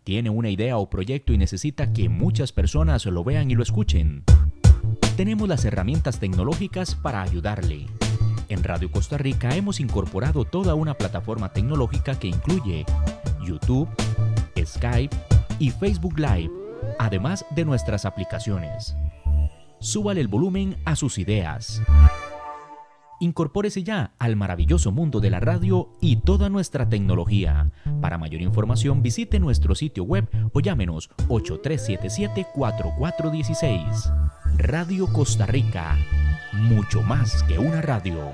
¿Tiene una idea o proyecto y necesita que muchas personas lo vean y lo escuchen? Tenemos las herramientas tecnológicas para ayudarle. En Radio Costa Rica hemos incorporado toda una plataforma tecnológica que incluye YouTube, Skype y Facebook Live, además de nuestras aplicaciones. Súbale el volumen a sus ideas. Incorpórese ya al maravilloso mundo de la radio y toda nuestra tecnología. Para mayor información visite nuestro sitio web o llámenos 8377-4416. Radio Costa Rica, mucho más que una radio.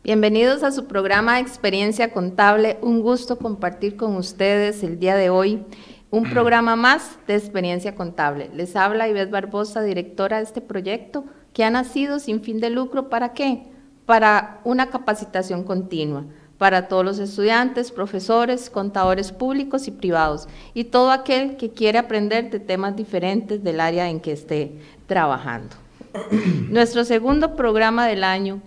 Bienvenidos a su programa Experiencia Contable. Un gusto compartir con ustedes el día de hoy un programa más de Experiencia Contable. Les habla Ivette Barbosa, directora de este proyecto, que ha nacido sin fin de lucro. ¿Para qué? Para una capacitación continua para todos los estudiantes, profesores, contadores públicos y privados, y todo aquel que quiere aprender de temas diferentes del área en que esté trabajando. Nuestro segundo programa del año,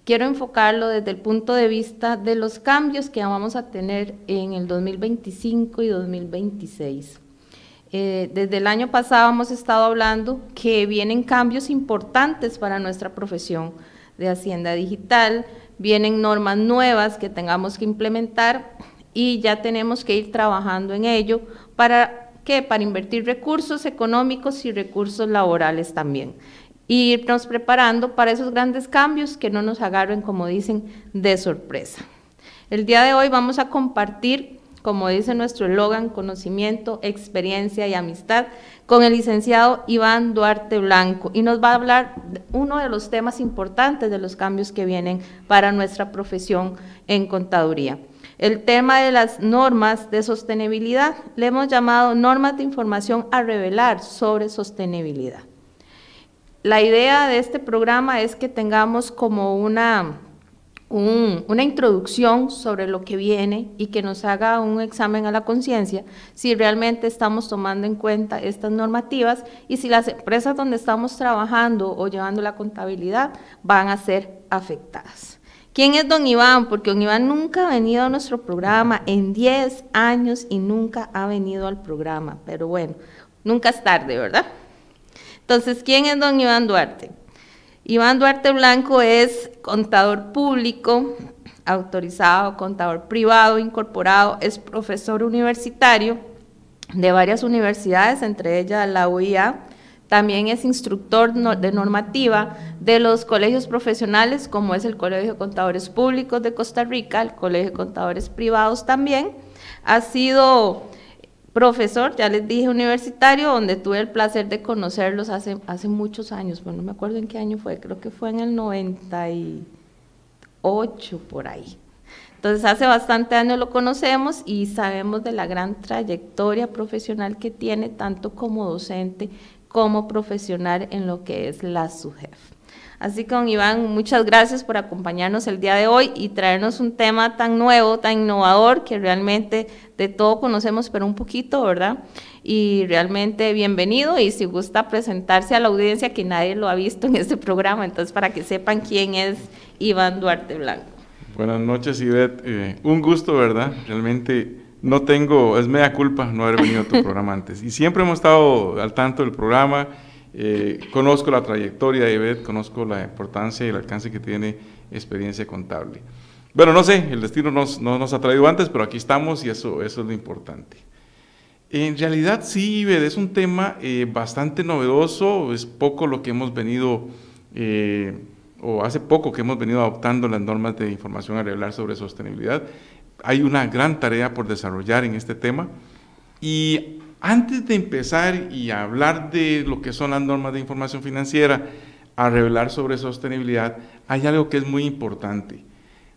quiero enfocarlo desde el punto de vista de los cambios que vamos a tener en el 2025 y 2026. Desde el año pasado hemos estado hablando que vienen cambios importantes para nuestra profesión de Hacienda Digital, vienen normas nuevas que tengamos que implementar y ya tenemos que ir trabajando en ello. ¿Para qué? Para invertir recursos económicos y recursos laborales también. Y irnos preparando para esos grandes cambios que no nos agarren, como dicen, de sorpresa. El día de hoy vamos a compartir, como dice nuestro eslogan, conocimiento, experiencia y amistad, con el licenciado Iván Duarte Blanco, y nos va a hablar de uno de los temas importantes de los cambios que vienen para nuestra profesión en contaduría. El tema de las normas de sostenibilidad, le hemos llamado normas de información a revelar sobre sostenibilidad. La idea de este programa es que tengamos como una introducción sobre lo que viene y que nos haga un examen a la conciencia si realmente estamos tomando en cuenta estas normativas y si las empresas donde estamos trabajando o llevando la contabilidad van a ser afectadas. ¿Quién es don Iván? Porque don Iván nunca ha venido a nuestro programa en 10 años y nunca ha venido al programa, pero bueno, nunca es tarde, ¿verdad? Entonces, ¿quién es don Iván Duarte? Iván Duarte Blanco es contador público, autorizado, contador privado, incorporado, es profesor universitario de varias universidades, entre ellas la UIA, también es instructor de normativa de los colegios profesionales, como es el Colegio de Contadores Públicos de Costa Rica, el Colegio de Contadores Privados también, ha sido profesor, ya les dije, universitario, donde tuve el placer de conocerlos hace muchos años, bueno, no me acuerdo en qué año fue, creo que fue en el 98, por ahí. Entonces, hace bastante años lo conocemos y sabemos de la gran trayectoria profesional que tiene, tanto como docente como profesional en lo que es la SUGEF. Así que, don Iván, muchas gracias por acompañarnos el día de hoy y traernos un tema tan nuevo, tan innovador, que realmente de todo conocemos, pero un poquito, ¿verdad? Y realmente bienvenido, y si gusta presentarse a la audiencia, que nadie lo ha visto en este programa, entonces para que sepan quién es Iván Duarte Blanco. Buenas noches, Ivette. Un gusto, ¿verdad? Realmente no tengo, es mea culpa no haber venido a tu programa antes. Y siempre hemos estado al tanto del programa. Conozco la trayectoria de Ivette, conozco la importancia y el alcance que tiene Experiencia Contable. Bueno, no sé, el destino no nos ha traído antes, pero aquí estamos y eso es lo importante. En realidad sí, Ivette, es un tema bastante novedoso, es poco lo que hemos venido, o hace poco que hemos venido adoptando las normas de información a revelar sobre sostenibilidad. Hay una gran tarea por desarrollar en este tema, y antes de empezar y hablar de lo que son las normas de información financiera a revelar sobre sostenibilidad, hay algo que es muy importante.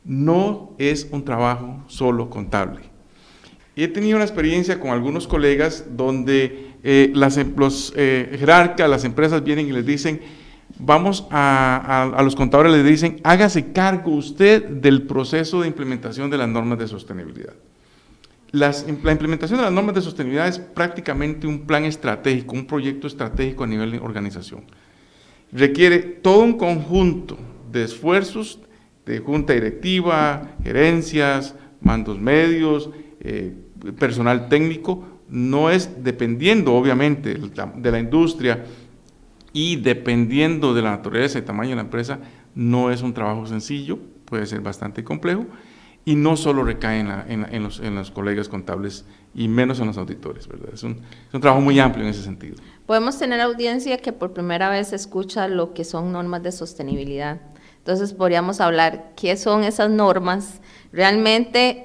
No es un trabajo solo contable. He tenido una experiencia con algunos colegas donde los jerarcas, las empresas vienen y les dicen, vamos a los contadores les dicen, hágase cargo usted del proceso de implementación de las normas de sostenibilidad. La implementación de las normas de sostenibilidad es prácticamente un plan estratégico, un proyecto estratégico a nivel de organización. Requiere todo un conjunto de esfuerzos de junta directiva, gerencias, mandos medios, personal técnico. No es, dependiendo obviamente de la industria y dependiendo de la naturaleza y tamaño de la empresa, no es un trabajo sencillo, puede ser bastante complejo. Y no solo recae en los colegas contables y menos en los auditores, ¿verdad? Es un trabajo muy amplio en ese sentido. Podemos tener audiencia que por primera vez escucha lo que son normas de sostenibilidad. Entonces podríamos hablar qué son esas normas. Realmente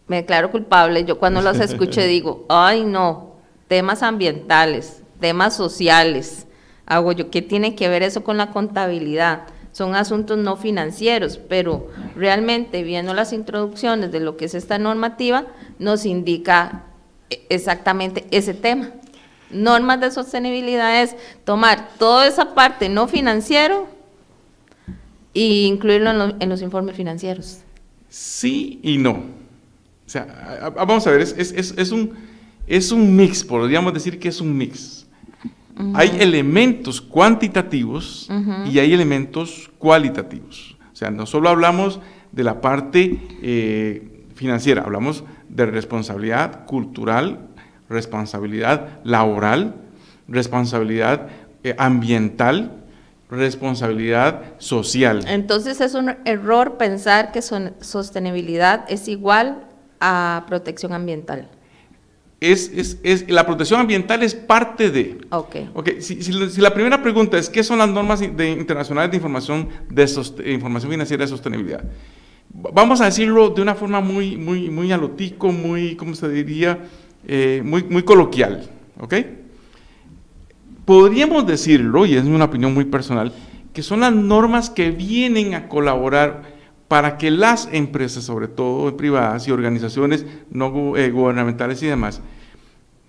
me declaro culpable, yo cuando las escuché digo, ay no, temas ambientales, temas sociales, hago yo, ¿qué tiene que ver eso con la contabilidad? son asuntos no financieros, pero realmente viendo las introducciones de lo que es esta normativa, nos indica exactamente ese tema. Normas de sostenibilidad es tomar toda esa parte no financiero e incluirlo en los informes financieros. Sí y no. O sea, vamos a ver, es un mix, podríamos decir que es un mix. Hay elementos cuantitativos y hay elementos cualitativos. O sea, no solo hablamos de la parte financiera, hablamos de responsabilidad cultural, responsabilidad laboral, responsabilidad ambiental, responsabilidad social. Entonces es un error pensar que sostenibilidad es igual a protección ambiental. La protección ambiental es parte de. Okay. Si la primera pregunta es ¿qué son las normas internacionales de información financiera de sostenibilidad? Vamos a decirlo de una forma muy a lo tico, ¿cómo se diría? Muy coloquial, ¿ok? Podríamos decirlo, y es una opinión muy personal, que son las normas que vienen a colaborar para que las empresas, sobre todo privadas y organizaciones no gubernamentales y demás,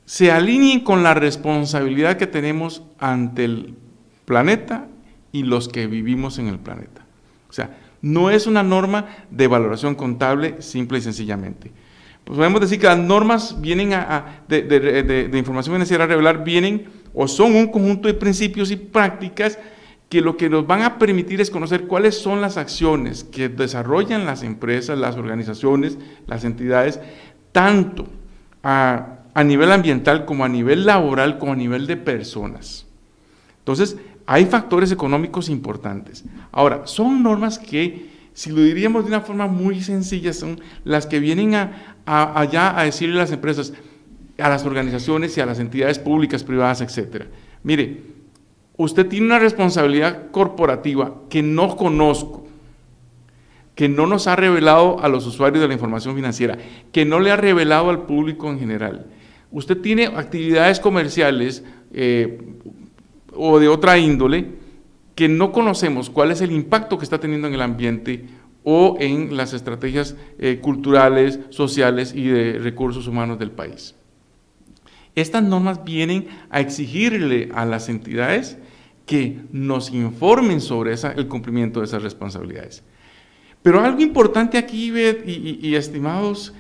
se alineen con la responsabilidad que tenemos ante el planeta y los que vivimos en el planeta. O sea, no es una norma de valoración contable simple y sencillamente. Pues podemos decir que las normas vienen de información financiera a revelar vienen o son un conjunto de principios y prácticas que lo que nos van a permitir es conocer cuáles son las acciones que desarrollan las empresas, las organizaciones, las entidades, tanto a nivel ambiental como a nivel laboral, como a nivel de personas. Entonces, hay factores económicos importantes. Ahora, son normas que, si lo diríamos de una forma muy sencilla, son las que vienen allá a decirle a las empresas, a las organizaciones y a las entidades públicas, privadas, etcétera. Mire, usted tiene una responsabilidad corporativa que no conozco, que no nos ha revelado a los usuarios de la información financiera, que no le ha revelado al público en general. Usted tiene actividades comerciales o de otra índole que no conocemos cuál es el impacto que está teniendo en el ambiente o en las estrategias culturales, sociales y de recursos humanos del país. Estas normas vienen a exigirle a las entidades que nos informen sobre el cumplimiento de esas responsabilidades. Pero algo importante aquí, Beth, y estimados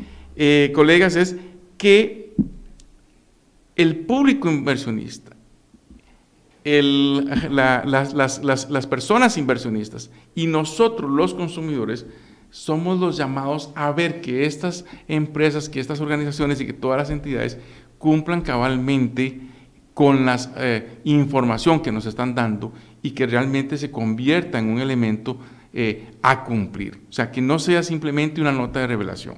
colegas, es que el público inversionista, las personas inversionistas y nosotros los consumidores somos los llamados a ver que estas empresas, que estas organizaciones y que todas las entidades cumplan cabalmente con la información que nos están dando y que realmente se convierta en un elemento a cumplir. O sea, que no sea simplemente una nota de revelación.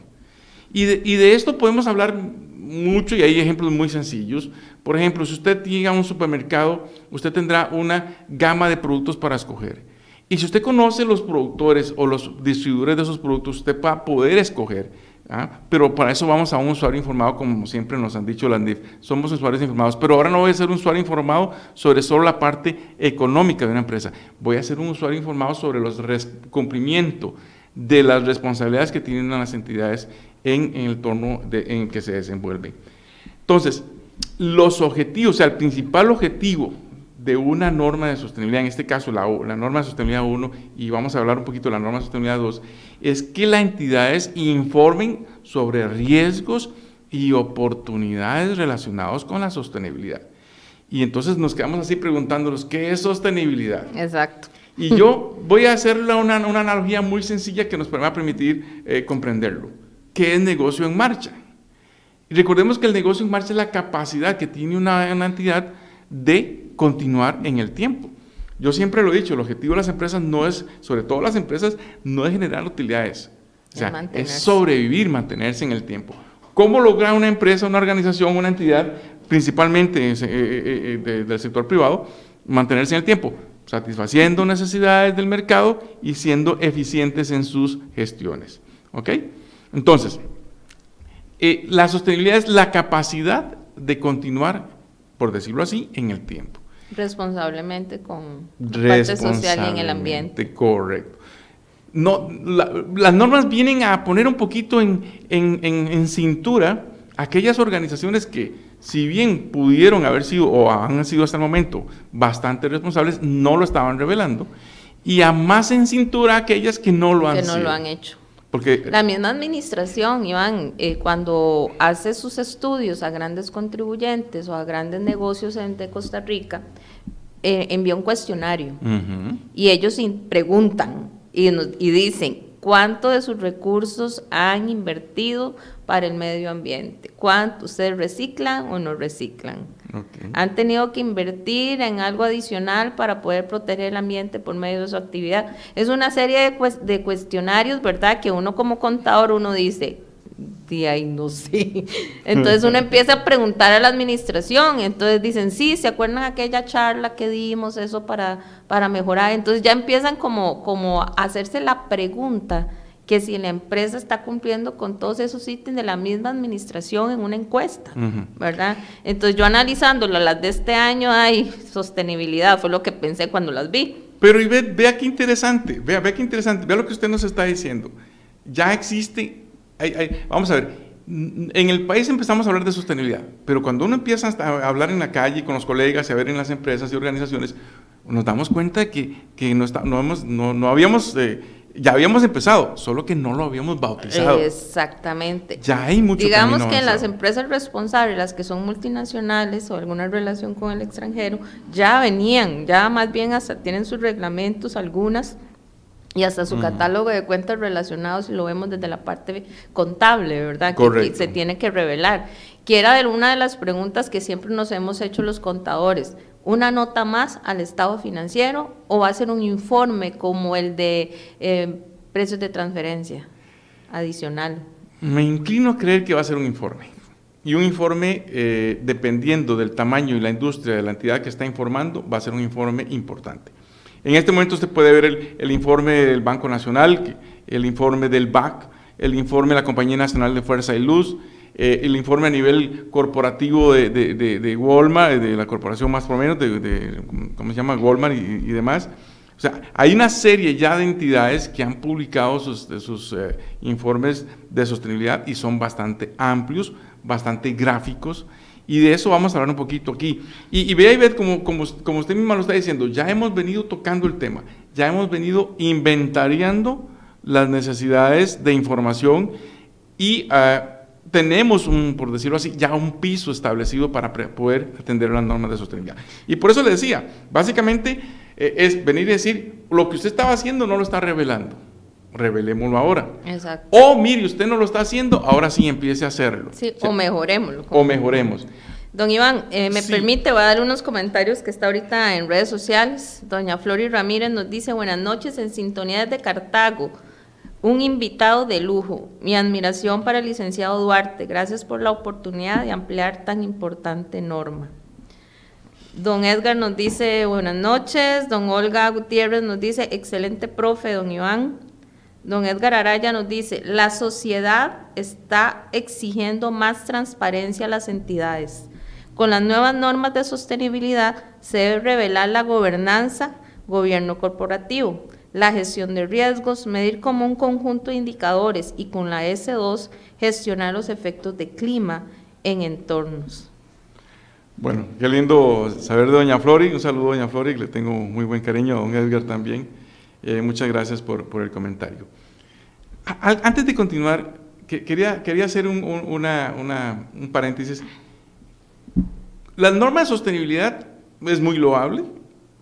Y de esto podemos hablar mucho y hay ejemplos muy sencillos. Por ejemplo, si usted llega a un supermercado, usted tendrá una gama de productos para escoger. Y si usted conoce los productores o los distribuidores de esos productos, usted va a poder escoger. Pero para eso vamos a un usuario informado, como siempre nos han dicho las NIF, somos usuarios informados, pero ahora no voy a ser un usuario informado sobre solo la parte económica de una empresa, voy a ser un usuario informado sobre el cumplimiento de las responsabilidades que tienen las entidades en el entorno en que se desenvuelven. Entonces, los objetivos, o sea, el principal objetivo de una norma de sostenibilidad, en este caso la norma de sostenibilidad 1, y vamos a hablar un poquito de la norma de sostenibilidad 2, es que las entidades informen sobre riesgos y oportunidades relacionados con la sostenibilidad. Y entonces nos quedamos así preguntándonos, ¿qué es sostenibilidad? Exacto. Y yo voy a hacer una analogía muy sencilla que nos va a permitir comprenderlo. ¿Qué es negocio en marcha? Y recordemos que el negocio en marcha es la capacidad que tiene una entidad de continuar en el tiempo. Yo siempre lo he dicho, el objetivo de las empresas no es, sobre todo las empresas, no es generar utilidades, o sea, es sobrevivir, mantenerse en el tiempo. ¿Cómo logra una empresa, una organización, una entidad, principalmente del sector privado, mantenerse en el tiempo? Satisfaciendo necesidades del mercado y siendo eficientes en sus gestiones. ¿Ok? Entonces, la sostenibilidad es la capacidad de continuar, por decirlo así, en el tiempo. Responsablemente con la parte social y en el ambiente. Correcto. No, las normas vienen a poner un poquito en cintura aquellas organizaciones que, si bien pudieron haber sido o han sido hasta el momento bastante responsables, no lo estaban revelando, y a más en cintura aquellas que no lo han sido. Que no lo han hecho. Porque la misma administración, Iván, cuando hace sus estudios a grandes contribuyentes o a grandes negocios de Costa Rica, envía un cuestionario y ellos preguntan y dicen cuánto de sus recursos han invertido para el medio ambiente, cuánto ustedes reciclan o no reciclan. Okay. Han tenido que invertir en algo adicional para poder proteger el ambiente por medio de su actividad. Es una serie de cuestionarios, ¿verdad? Que uno como contador, uno dice, de ahí no sé. Entonces uno empieza a preguntar a la administración, entonces dicen, sí, ¿se acuerdan aquella charla que dimos, eso para mejorar? Entonces ya empiezan como a hacerse la pregunta que si la empresa está cumpliendo con todos esos ítems de la misma administración en una encuesta, ¿verdad? Entonces yo analizándolas, las de este año, hay sostenibilidad, fue lo que pensé cuando las vi. Pero Ivette, vea qué interesante, vea qué interesante, vea lo que usted nos está diciendo. Ya existe, vamos a ver, en el país empezamos a hablar de sostenibilidad, pero cuando uno empieza a hablar en la calle con los colegas y a ver en las empresas y organizaciones, nos damos cuenta de que no habíamos... ya habíamos empezado, solo que no lo habíamos bautizado. Exactamente. Ya hay mucho Digamos camino que en avanzado. las empresas responsables, las que son multinacionales o alguna relación con el extranjero, ya venían, ya más bien hasta tienen sus reglamentos, algunas, y hasta su catálogo de cuentas relacionados, y lo vemos desde la parte contable, ¿verdad? Que se tiene que revelar. Que era una de las preguntas que siempre nos hemos hecho los contadores. ¿Una nota más al estado financiero o va a ser un informe como el de precios de transferencia adicional? Me inclino a creer que va a ser un informe. Y un informe, dependiendo del tamaño y la industria de la entidad que está informando, va a ser un informe importante. En este momento usted puede ver el informe del Banco Nacional, el informe del BAC, el informe de la Compañía Nacional de Fuerza y Luz, el informe a nivel corporativo de Walmart, de la corporación más por menos, ¿cómo se llama? Walmart y demás. O sea, hay una serie ya de entidades que han publicado sus informes de sostenibilidad y son bastante amplios, bastante gráficos, y de eso vamos a hablar un poquito aquí. Y vea y ve, como usted misma lo está diciendo, ya hemos venido tocando el tema, ya hemos venido inventariando las necesidades de información y tenemos, por decirlo así, ya un piso establecido para poder atender las normas de sostenibilidad. Y por eso le decía, básicamente es venir y decir, lo que usted estaba haciendo no lo está revelando, revelémoslo ahora. Exacto. O mire, usted no lo está haciendo, ahora sí empiece a hacerlo. Sí, o mejorémoslo. O mejoremos. Don Iván, me permite, voy a dar unos comentarios que está ahorita en redes sociales. Doña Flori Ramírez nos dice, buenas noches, en sintonía desde Cartago. Un invitado de lujo, mi admiración para el licenciado Duarte, gracias por la oportunidad de ampliar tan importante norma. Don Edgar nos dice buenas noches, don Olga Gutiérrez nos dice excelente profe, don Iván. Don Edgar Araya nos dice, la sociedad está exigiendo más transparencia a las entidades. Con las nuevas normas de sostenibilidad se debe revelar la gobernanza, gobierno corporativo, la gestión de riesgos, medir como un conjunto de indicadores y con la S2 gestionar los efectos de clima en entornos. Bueno, qué lindo saber de doña Flori, un saludo a doña Flori, le tengo muy buen cariño, a don Edgar también, muchas gracias por el comentario. Antes de continuar, quería hacer un paréntesis. La norma de sostenibilidad es muy loable,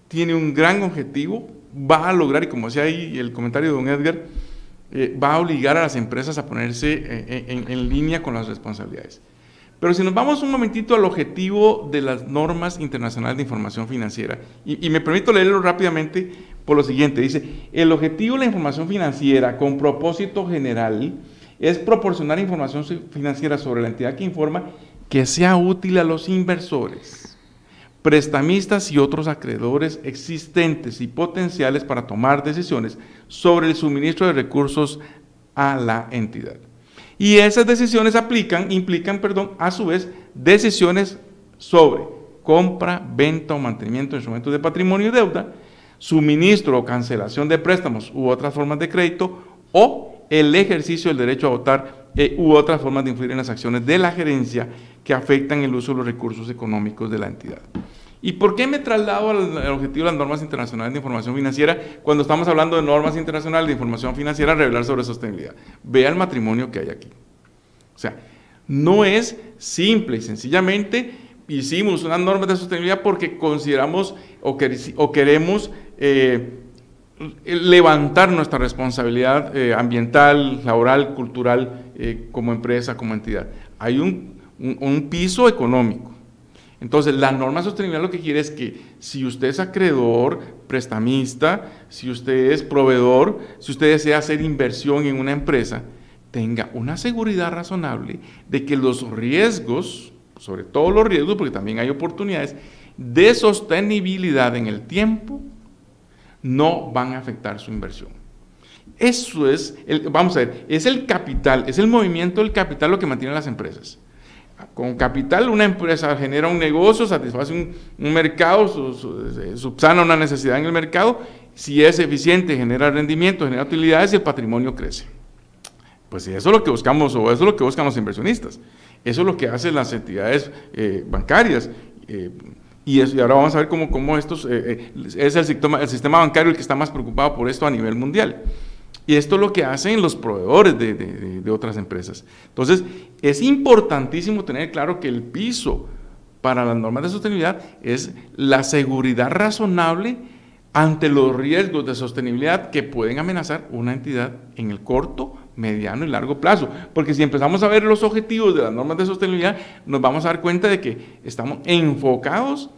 tiene un gran objetivo, va a lograr, y como decía ahí el comentario de don Edgar, va a obligar a las empresas a ponerse en línea con las responsabilidades. Pero si nos vamos un momentito al objetivo de las normas internacionales de información financiera, y me permito leerlo rápidamente por lo siguiente, dice, el objetivo de la información financiera con propósito general es proporcionar información financiera sobre la entidad que informa que sea útil a los inversores, prestamistas y otros acreedores existentes y potenciales para tomar decisiones sobre el suministro de recursos a la entidad. Y esas decisiones implican, a su vez, decisiones sobre compra, venta o mantenimiento de instrumentos de patrimonio y deuda, suministro o cancelación de préstamos u otras formas de crédito, o el ejercicio del derecho a votar u otras formas de influir en las acciones de la gerencia que afectan el uso de los recursos económicos de la entidad. ¿Y por qué me traslado al objetivo de las normas internacionales de información financiera cuando estamos hablando de normas internacionales de información financiera, revelar sobre sostenibilidad? Vea el matrimonio que hay aquí. O sea, no es simple y sencillamente hicimos unas normas de sostenibilidad porque consideramos o queremos levantar nuestra responsabilidad ambiental, laboral, cultural, como empresa, como entidad. Hay un piso económico. Entonces, la norma de sostenibilidad lo que quiere es que si usted es acreedor, prestamista, si usted es proveedor, si usted desea hacer inversión en una empresa, tenga una seguridad razonable de que los riesgos, sobre todo los riesgos, porque también hay oportunidades, de sostenibilidad en el tiempo, no van a afectar su inversión. Eso es, vamos a ver, es el capital, es el movimiento del capital lo que mantiene las empresas. Con capital una empresa genera un negocio, satisface un mercado, subsana una necesidad en el mercado, si es eficiente, genera rendimiento, genera utilidades y el patrimonio crece. Pues eso es lo que buscamos, o eso es lo que buscan los inversionistas. Eso es lo que hacen las entidades bancarias. Y ahora vamos a ver cómo estos, es el sistema bancario el que está más preocupado por esto a nivel mundial. Y esto es lo que hacen los proveedores de otras empresas. Entonces, es importantísimo tener claro que el piso para las normas de sostenibilidad es la seguridad razonable ante los riesgos de sostenibilidad que pueden amenazar una entidad en el corto, mediano y largo plazo. Porque si empezamos a ver los objetivos de las normas de sostenibilidad, nos vamos a dar cuenta de que estamos enfocados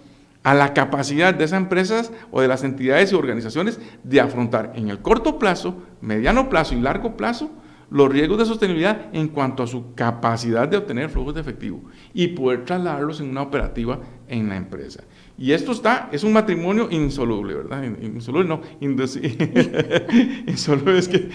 a la capacidad de esas empresas o de las entidades y organizaciones de afrontar en el corto plazo, mediano plazo y largo plazo los riesgos de sostenibilidad en cuanto a su capacidad de obtener flujos de efectivo y poder trasladarlos en una operativa en la empresa. Y esto es un matrimonio insoluble, ¿verdad? Insoluble no, insoluble es que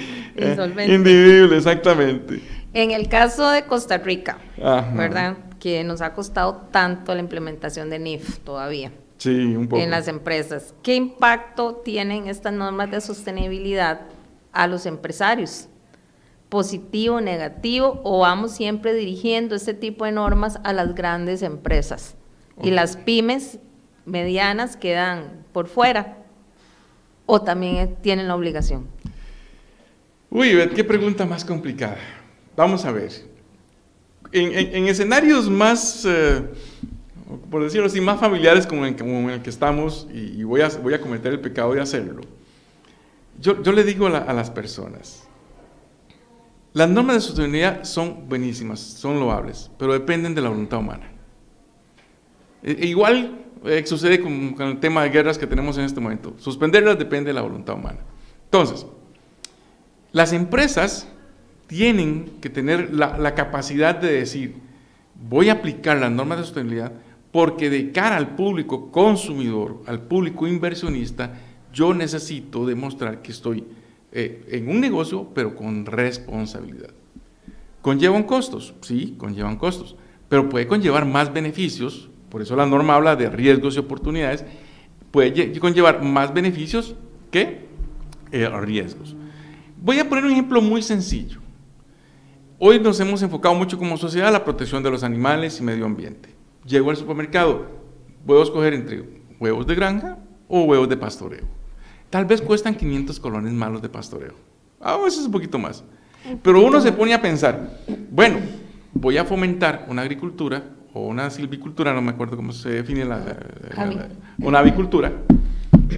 indivisible, exactamente. En el caso de Costa Rica, ¿verdad? Que nos ha costado tanto la implementación de NIF todavía. Sí, un poco. En las empresas. ¿Qué impacto tienen estas normas de sostenibilidad a los empresarios? ¿Positivo, negativo, o vamos siempre dirigiendo este tipo de normas a las grandes empresas? Y las pymes medianas quedan por fuera, o también tienen la obligación. Uy, qué pregunta más complicada. Vamos a ver. En escenarios más, por decirlo así, más familiares como en el que estamos, y voy a cometer el pecado de hacerlo, yo le digo a las personas, las normas de sostenibilidad son buenísimas, son loables, pero dependen de la voluntad humana. Igual sucede con el tema de guerras que tenemos en este momento. Suspenderlas depende de la voluntad humana. Entonces, las empresas tienen que tener la capacidad de decir, voy a aplicar las normas de sostenibilidad porque de cara al público consumidor, al público inversionista, yo necesito demostrar que estoy en un negocio, pero con responsabilidad. ¿Conllevan costos? Sí, conllevan costos, pero puede conllevar más beneficios. Por eso la norma habla de riesgos y oportunidades. Puede conllevar más beneficios que riesgos. Voy a poner un ejemplo muy sencillo. Hoy nos hemos enfocado mucho como sociedad en la protección de los animales y medio ambiente. Llego al supermercado, puedo escoger entre huevos de granja o huevos de pastoreo. Tal vez cuestan 500 colones más los de pastoreo. A veces un poquito más. Pero uno se pone a pensar, bueno, voy a fomentar una agricultura o una silvicultura, no me acuerdo cómo se define una avicultura,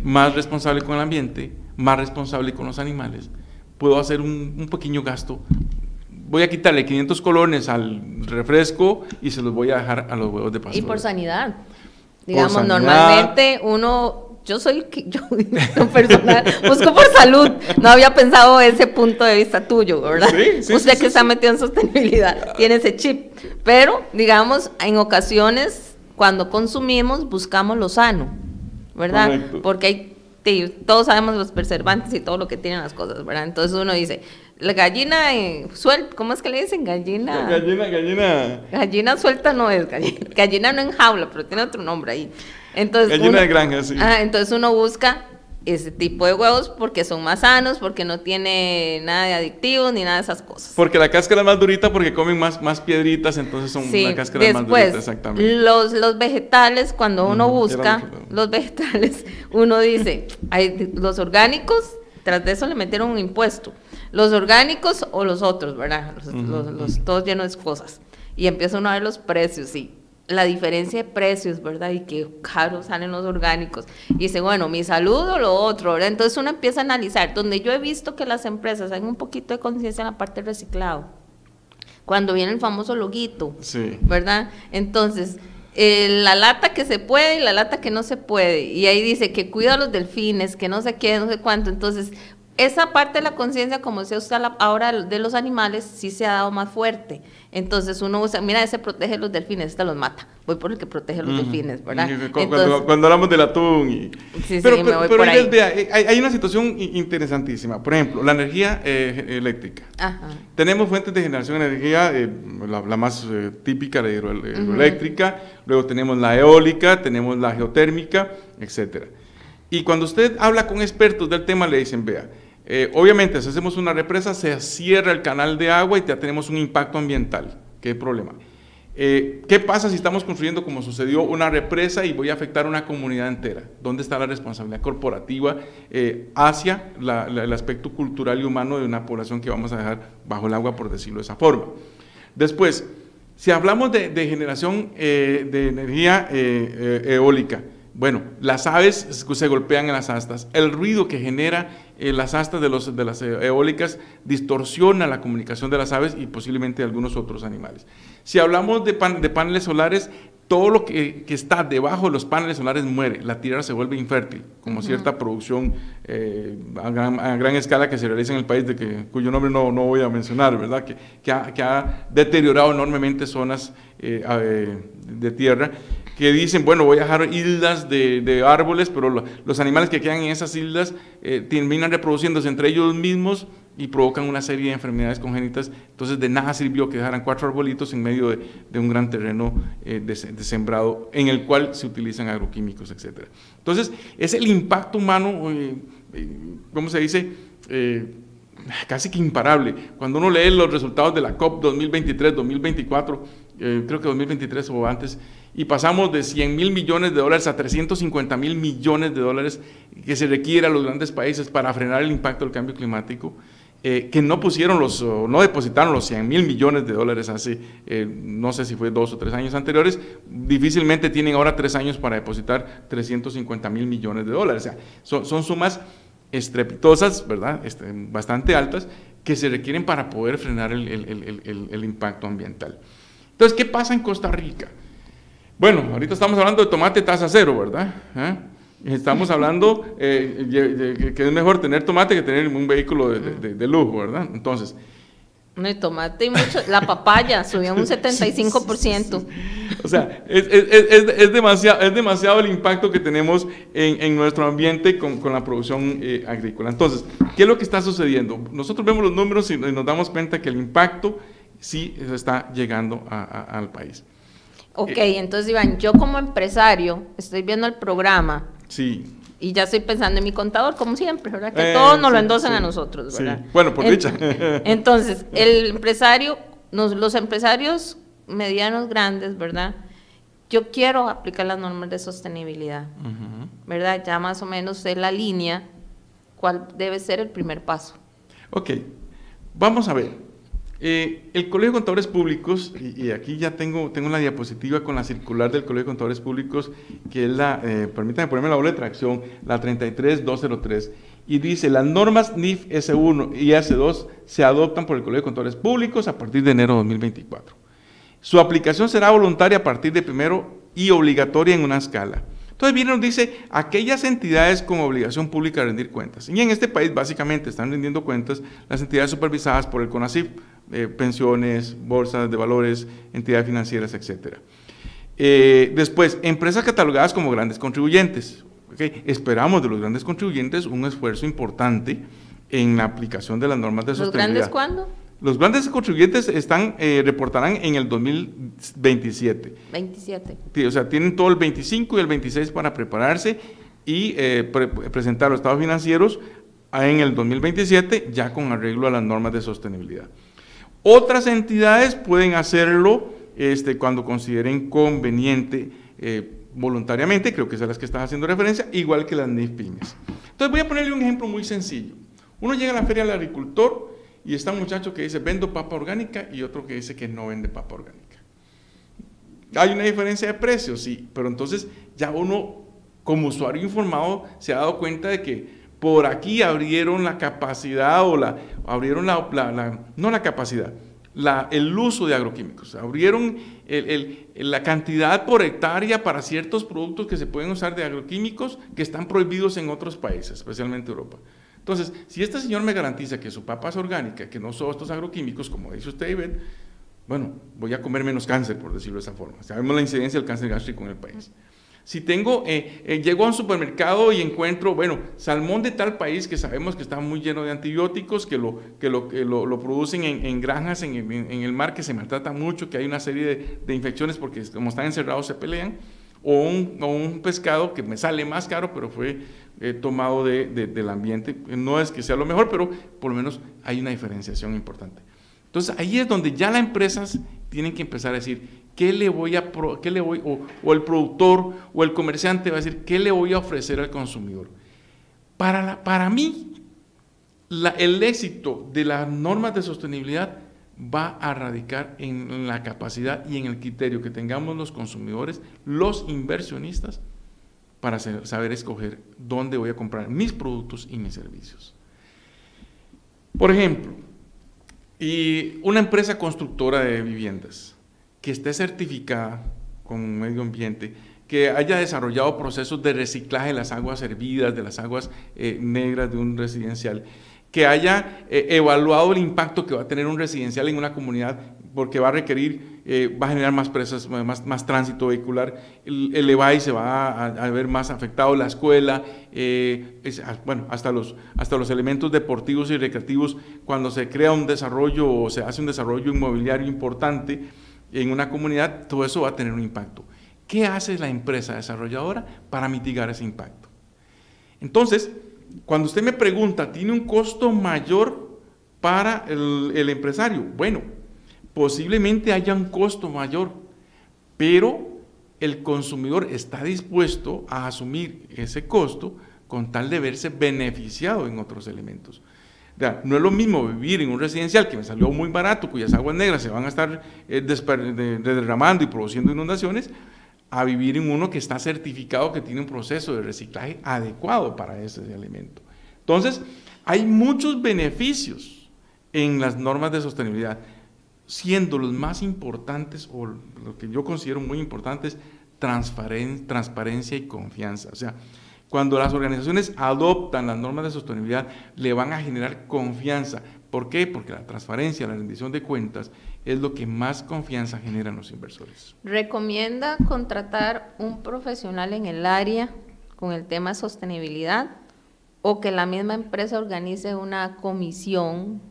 más responsable con el ambiente, más responsable con los animales. Puedo hacer un pequeño gasto. Voy a quitarle 500 colones al refresco y se los voy a dejar a los huevos de pastoreo. Y por sanidad. Digamos, normalmente yo personal, busco por salud. No había pensado ese punto de vista tuyo, ¿verdad? Sí, usted que está metido en sostenibilidad, tiene ese chip. Pero, digamos, en ocasiones, cuando consumimos, buscamos lo sano, ¿verdad? Correcto. Porque hay todos sabemos los preservantes y todo lo que tienen las cosas, ¿verdad? Entonces uno dice, la gallina suelta, ¿cómo es que le dicen? Gallina suelta no es, gallina no en jaula, pero tiene otro nombre ahí. Entonces, gallina de granja, sí. Entonces uno busca ese tipo de huevos porque son más sanos, porque no tiene nada de adictivos ni nada de esas cosas. Porque la cáscara es más durita, porque comen más piedritas, entonces son la cáscara más durita, exactamente. Los vegetales, cuando uno busca los vegetales, uno dice, los orgánicos, tras de eso le metieron un impuesto, los orgánicos o los otros, ¿verdad? Los todos llenos de cosas. Y empieza uno a ver los precios, sí. La diferencia de precios, ¿verdad? Y qué caros salen los orgánicos. Y dice, bueno, mi salud o lo otro, ¿verdad? Entonces uno empieza a analizar, donde yo he visto que las empresas hacen un poquito de conciencia en la parte de reciclado. Cuando viene el famoso loguito, sí, ¿verdad? Entonces, la lata que se puede y la lata que no se puede. Y ahí dice que cuida a los delfines, que no sé qué, no sé cuánto. Entonces, esa parte de la conciencia, como decía usted ahora, de los animales, sí se ha dado más fuerte. Entonces uno usa, mira, ese protege los delfines, este los mata. Voy por el que protege los delfines, ¿verdad? Cuando hablamos del atún. Pero hay una situación interesantísima. Por ejemplo, la energía eléctrica. Ajá. Tenemos fuentes de generación de energía, la más típica, la hidroeléctrica, luego tenemos la eólica, tenemos la geotérmica, etcétera. Y cuando usted habla con expertos del tema, le dicen, vea, obviamente, si hacemos una represa, se cierra el canal de agua y ya tenemos un impacto ambiental. ¿Qué problema? ¿Qué pasa si estamos construyendo, como sucedió, una represa y voy a afectar a una comunidad entera? ¿Dónde está la responsabilidad corporativa hacia el aspecto cultural y humano de una población que vamos a dejar bajo el agua, por decirlo de esa forma? Después, si hablamos de generación de energía eólica, bueno, las aves se golpean en las astas. El ruido que genera las astas de las eólicas distorsiona la comunicación de las aves y posiblemente de algunos otros animales. Si hablamos de paneles solares, todo lo que está debajo de los paneles solares muere. La tierra se vuelve infértil, como cierta producción a gran escala que se realiza en el país, cuyo nombre no voy a mencionar, ¿verdad? Que ha deteriorado enormemente zonas de tierra, que dicen, bueno, voy a dejar islas de árboles, pero los animales que quedan en esas islas terminan reproduciéndose entre ellos mismos y provocan una serie de enfermedades congénitas. Entonces de nada sirvió que dejaran 4 arbolitos en medio de un gran terreno de sembrado en el cual se utilizan agroquímicos, etc. Entonces es el impacto humano, ¿cómo se dice?, casi que imparable. Cuando uno lee los resultados de la COP 2023, 2024, creo que 2023 o antes, y pasamos de 100.000 millones de dólares a 350.000 millones de dólares que se requiere a los grandes países para frenar el impacto del cambio climático, que no depositaron los 100.000 millones de dólares hace, no sé si fue 2 o 3 años anteriores, difícilmente tienen ahora 3 años para depositar 350.000 millones de dólares. O sea, son sumas estrepitosas, ¿verdad? Bastante altas, que se requieren para poder frenar el impacto ambiental. Entonces, ¿qué pasa en Costa Rica? Bueno, ahorita estamos hablando de tomate tasa cero, ¿verdad? Estamos hablando que es mejor tener tomate que tener un vehículo de lujo, ¿verdad? Entonces, no, el tomate y mucho, la papaya subió un 75%. O sea, es demasiado el impacto que tenemos en nuestro ambiente con la producción agrícola. Entonces, ¿qué es lo que está sucediendo? Nosotros vemos los números y nos damos cuenta que el impacto sí está llegando al país. Ok, entonces Iván, yo como empresario estoy viendo el programa. Sí. Y ya estoy pensando en mi contador, como siempre, ¿verdad? Que todos nos lo endosan a nosotros, ¿verdad? Sí. Bueno, por dicha. Entonces, los empresarios medianos, grandes, ¿verdad? Yo quiero aplicar las normas de sostenibilidad, ¿verdad? Ya más o menos sé la línea, cuál debe ser el primer paso. Ok, vamos a ver. El Colegio de Contadores Públicos, y aquí ya tengo una diapositiva con la circular del Colegio de Contadores Públicos, que es permítanme ponerme la bola de tracción, la 33203, y dice, las normas NIF S1 y S2 se adoptan por el Colegio de Contadores Públicos a partir de enero de 2024. Su aplicación será voluntaria a partir de primero y obligatoria en una escala. Entonces viene y nos dice, aquellas entidades con obligación pública de rendir cuentas. Y en este país básicamente están rindiendo cuentas las entidades supervisadas por el CONACYT, pensiones, bolsas de valores, entidades financieras, etc. Después, empresas catalogadas como grandes contribuyentes. ¿Okay? Esperamos de los grandes contribuyentes un esfuerzo importante en la aplicación de las normas de sostenibilidad. ¿Los grandes cuándo? Los grandes contribuyentes reportarán en el 2027. 27. Sí, o sea, tienen todo el 25 y el 26 para prepararse y presentar los estados financieros en el 2027 ya con arreglo a las normas de sostenibilidad. Otras entidades pueden hacerlo cuando consideren conveniente voluntariamente, creo que es a las que estás haciendo referencia, igual que las NIF Pymes. Entonces voy a ponerle un ejemplo muy sencillo. Uno llega a la feria del agricultor y está un muchacho que dice vendo papa orgánica y otro que dice que no vende papa orgánica. ¿Hay una diferencia de precios? Sí, pero entonces ya uno como usuario informado se ha dado cuenta de que por aquí abrieron la capacidad el uso de agroquímicos, abrieron la cantidad por hectárea para ciertos productos que se pueden usar de agroquímicos que están prohibidos en otros países, especialmente Europa. Entonces, si este señor me garantiza que su papa es orgánica, que no son estos agroquímicos, como dice usted, Ivette, bueno, voy a comer menos cáncer, por decirlo de esa forma. Sabemos la incidencia del cáncer gástrico en el país. Si llego a un supermercado y encuentro, bueno, salmón de tal país que sabemos que está muy lleno de antibióticos, que lo producen en granjas, en el mar, que se maltrata mucho, que hay una serie de infecciones porque como están encerrados se pelean, o un pescado que me sale más caro, pero fue tomado del ambiente. No es que sea lo mejor, pero por lo menos hay una diferenciación importante. Entonces, ahí es donde ya las empresas tienen que empezar a decir, o el productor o el comerciante va a decir, ¿qué le voy a ofrecer al consumidor? Para mí, el éxito de las normas de sostenibilidad va a radicar en la capacidad y en el criterio que tengamos los consumidores, los inversionistas, para saber escoger dónde voy a comprar mis productos y mis servicios. Por ejemplo, una empresa constructora de viviendas que esté certificada con medio ambiente, que haya desarrollado procesos de reciclaje de las aguas hervidas, de las aguas negras de un residencial, que haya evaluado el impacto que va a tener un residencial en una comunidad, porque va a requerir, va a generar más presas, más tránsito vehicular, el EVAI se va a ver más afectado, la escuela, bueno, hasta los elementos deportivos y recreativos, cuando se crea un desarrollo o se hace un desarrollo inmobiliario importante en una comunidad, todo eso va a tener un impacto. ¿Qué hace la empresa desarrolladora para mitigar ese impacto? Entonces, cuando usted me pregunta, ¿tiene un costo mayor para el empresario? Bueno, posiblemente haya un costo mayor, pero el consumidor está dispuesto a asumir ese costo con tal de verse beneficiado en otros elementos. No es lo mismo vivir en un residencial que me salió muy barato, cuyas aguas negras se van a estar derramando y produciendo inundaciones, a vivir en uno que está certificado, que tiene un proceso de reciclaje adecuado para ese elemento. Entonces, hay muchos beneficios en las normas de sostenibilidad, siendo los más importantes, o lo que yo considero muy importantes, transparencia y confianza. O sea, cuando las organizaciones adoptan las normas de sostenibilidad, le van a generar confianza. ¿Por qué? Porque la transparencia, la rendición de cuentas, es lo que más confianza genera en los inversores. ¿Recomienda contratar un profesional en el área con el tema de sostenibilidad o que la misma empresa organice una comisión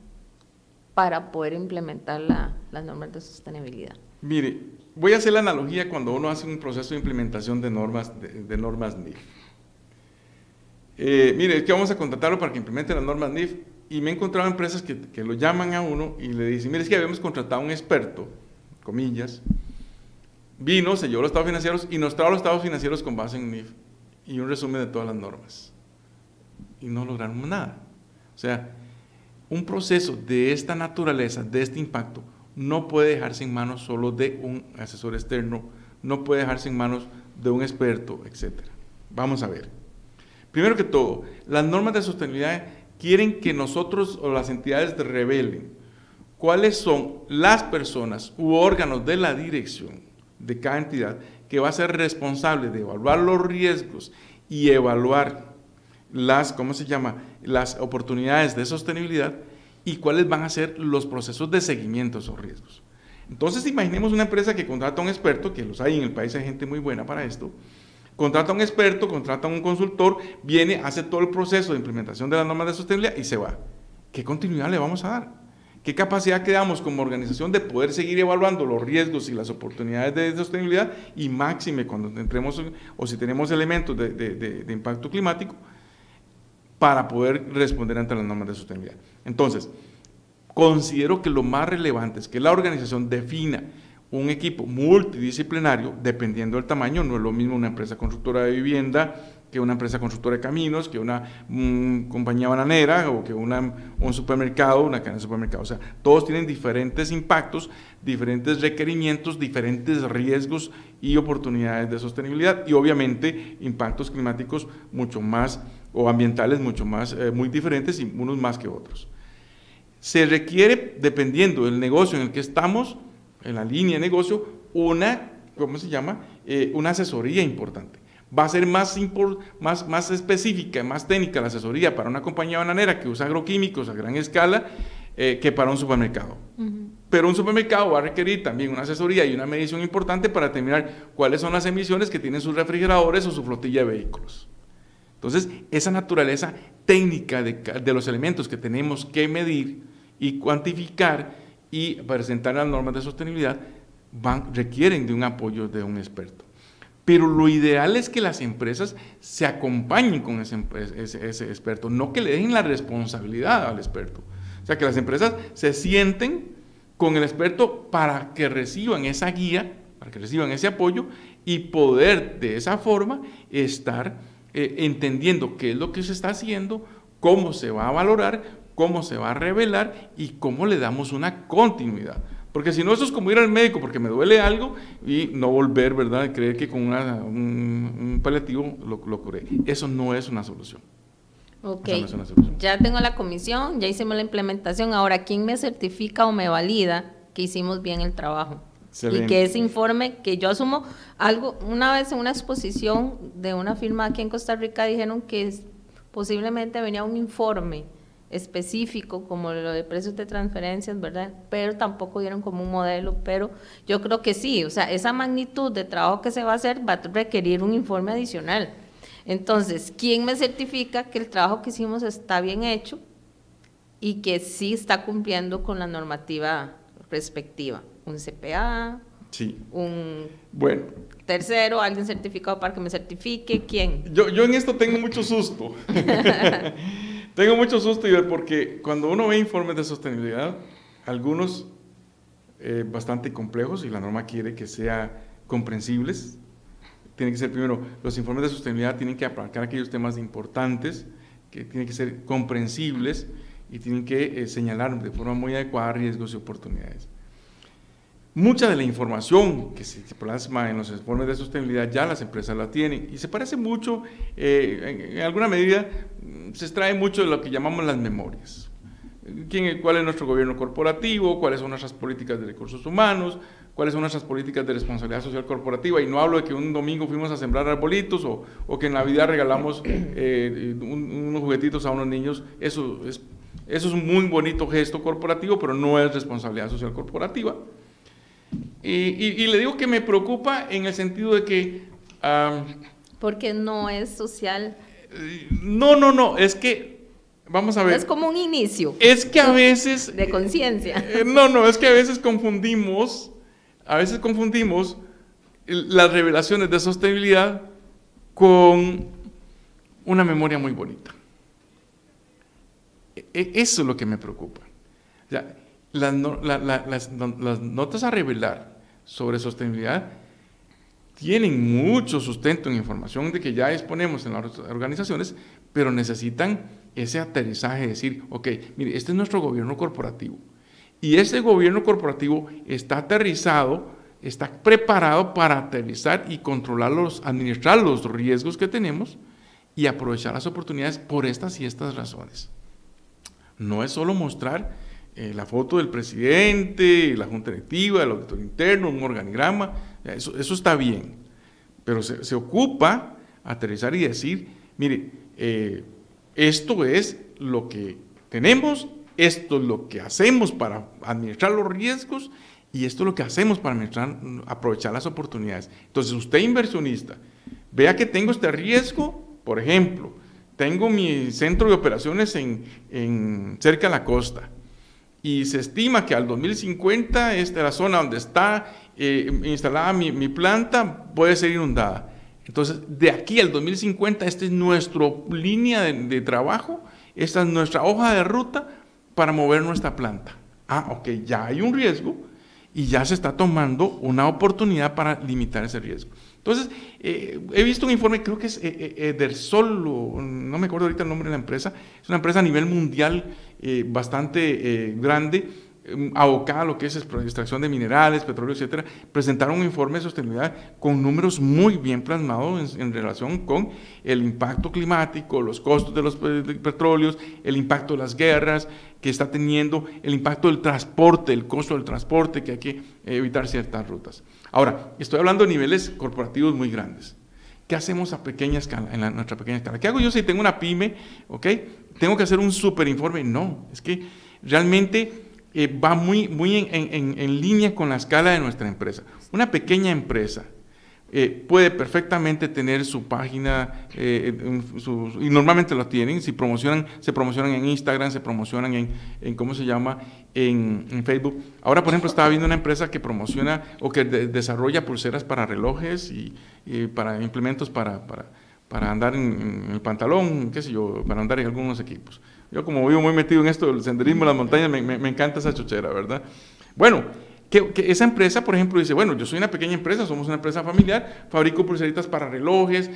para poder implementar las normas de sostenibilidad? Mire, voy a hacer la analogía cuando uno hace un proceso de implementación de normas NIF. Mire, es que vamos a contratarlo para que implemente las normas NIF, y me he encontrado empresas que lo llaman a uno y le dicen, mire, es que habíamos contratado a un experto, comillas, vino, se llevó los estados financieros y nos trajo los estados financieros con base en NIF y un resumen de todas las normas, y no lograron nada. O sea, un proceso de esta naturaleza, de este impacto, no puede dejarse en manos solo de un asesor externo, no puede dejarse en manos de un experto, etc. Vamos a ver. Primero que todo, las normas de sostenibilidad quieren que nosotros o las entidades revelen cuáles son las personas u órganos de la dirección de cada entidad que va a ser responsable de evaluar los riesgos y evaluar las oportunidades de sostenibilidad, y cuáles van a ser los procesos de seguimiento de esos riesgos. Entonces, imaginemos una empresa que contrata a un experto, que los hay en el país, hay gente muy buena para esto. Contrata a un experto, contrata a un consultor, viene, hace todo el proceso de implementación de las normas de sostenibilidad y se va. ¿Qué continuidad le vamos a dar? ¿Qué capacidad quedamos como organización de poder seguir evaluando los riesgos y las oportunidades de sostenibilidad y máxime cuando entremos o si tenemos elementos de impacto climático para poder responder ante las normas de sostenibilidad? Entonces, considero que lo más relevante es que la organización defina un equipo multidisciplinario, dependiendo del tamaño. No es lo mismo una empresa constructora de vivienda que una empresa constructora de caminos, que una compañía bananera o que un supermercado, una cadena de supermercados. O sea, todos tienen diferentes impactos, diferentes requerimientos, diferentes riesgos y oportunidades de sostenibilidad y obviamente impactos climáticos mucho más, o ambientales mucho más, muy diferentes y unos más que otros. Se requiere, dependiendo del negocio en el que estamos, en la línea de negocio, una asesoría importante. Va a ser más específica, más técnica la asesoría para una compañía bananera que usa agroquímicos a gran escala que para un supermercado. Pero un supermercado va a requerir también una asesoría y una medición importante para determinar cuáles son las emisiones que tienen sus refrigeradores o su flotilla de vehículos. Entonces, esa naturaleza técnica de los elementos que tenemos que medir y cuantificar y presentar las normas de sostenibilidad requieren de un apoyo de un experto. Pero lo ideal es que las empresas se acompañen con ese experto, no que le dejen la responsabilidad al experto. O sea, que las empresas se sienten con el experto para que reciban esa guía, para que reciban ese apoyo y poder de esa forma estar entendiendo qué es lo que se está haciendo, cómo se va a valorar, cómo se va a revelar y cómo le damos una continuidad. Porque si no, eso es como ir al médico porque me duele algo y no volver, ¿verdad? Creer que con un paliativo lo curé. Eso no es una solución. Ok, ya tengo la comisión, ya hicimos la implementación. Ahora, ¿quién me certifica o me valida que hicimos bien el trabajo? Excelente. Y que ese informe, que yo asumo algo, una vez en una exposición de una firma aquí en Costa Rica dijeron que posiblemente venía un informe específico como lo de precios de transferencias, ¿verdad? Pero tampoco dieron como un modelo, pero yo creo que sí, o sea, esa magnitud de trabajo que se va a hacer va a requerir un informe adicional. Entonces, ¿quién me certifica que el trabajo que hicimos está bien hecho y que sí está cumpliendo con la normativa respectiva? ¿Un CPA? Sí. ¿Un tercero? ¿Alguien certificado para que me certifique? ¿Quién? Yo en esto tengo mucho susto. Tengo mucho susto, porque cuando uno ve informes de sostenibilidad, algunos bastante complejos, y la norma quiere que sean comprensibles, tiene que ser primero, los informes de sostenibilidad tienen que abarcar aquellos temas importantes, que tienen que ser comprensibles, y tienen que señalar de forma muy adecuada riesgos y oportunidades. Mucha de la información que se plasma en los informes de sostenibilidad ya las empresas la tienen y se parece mucho, en alguna medida se extrae mucho de lo que llamamos las memorias. ¿Cuál es nuestro gobierno corporativo? ¿Cuáles son nuestras políticas de recursos humanos? ¿Cuáles son nuestras políticas de responsabilidad social corporativa? Y no hablo de que un domingo fuimos a sembrar arbolitos o que en Navidad regalamos unos juguetitos a unos niños. Eso es un muy bonito gesto corporativo, pero no es responsabilidad social corporativa. Y le digo que me preocupa en el sentido de que... porque no es social. No, es que, vamos a ver. Es como un inicio. Es que a veces... de conciencia. Es que a veces confundimos las revelaciones de sostenibilidad con una memoria muy bonita. Eso es lo que me preocupa. O sea, las notas a revelar sobre sostenibilidad tienen mucho sustento en información de que ya disponemos en las organizaciones, pero necesitan ese aterrizaje, decir, ok, mire, este es nuestro gobierno corporativo, y este gobierno corporativo está aterrizado, está preparado para aterrizar y administrar los riesgos que tenemos y aprovechar las oportunidades por estas y estas razones. No es solo mostrar la foto del presidente, la junta directiva, el auditor interno, un organigrama, eso está bien, pero se ocupa aterrizar y decir, mire, esto es lo que tenemos, esto es lo que hacemos para administrar los riesgos y esto es lo que hacemos para aprovechar las oportunidades. Entonces, usted inversionista, vea que tengo este riesgo, por ejemplo, tengo mi centro de operaciones cerca de la costa, y se estima que al 2050 la zona donde está instalada mi planta puede ser inundada. Entonces, de aquí al 2050, esta es nuestra línea de trabajo, esta es nuestra hoja de ruta para mover nuestra planta. Ok, ya hay un riesgo y ya se está tomando una oportunidad para limitar ese riesgo. Entonces, he visto un informe, creo que es Edersol, no me acuerdo ahorita el nombre de la empresa, es una empresa a nivel mundial bastante grande, abocada a lo que es extracción de minerales, petróleo, etcétera. Presentaron un informe de sostenibilidad con números muy bien plasmados en relación con el impacto climático, los costos de los petróleos, el impacto de las guerras que está teniendo, el impacto del transporte, el costo del transporte, que hay que evitar ciertas rutas. Ahora, estoy hablando de niveles corporativos muy grandes. ¿Qué hacemos a pequeña escala, nuestra pequeña escala? ¿Qué hago yo si tengo una pyme? ¿Ok? ¿Tengo que hacer un super informe? No, es que realmente va muy en línea con la escala de nuestra empresa. Una pequeña empresa puede perfectamente tener su página, y normalmente la tienen, se promocionan en Instagram, se promocionan en ¿cómo se llama?, en Facebook. Ahora, por ejemplo, estaba viendo una empresa que promociona o que desarrolla pulseras para relojes y para implementos para andar en el pantalón, qué sé yo, para andar en algunos equipos. Yo, como vivo muy metido en esto del senderismo en las montañas, me encanta esa chochera, ¿verdad? Bueno, que esa empresa, por ejemplo, dice, bueno, yo soy una pequeña empresa, somos una empresa familiar, fabrico pulseritas para relojes,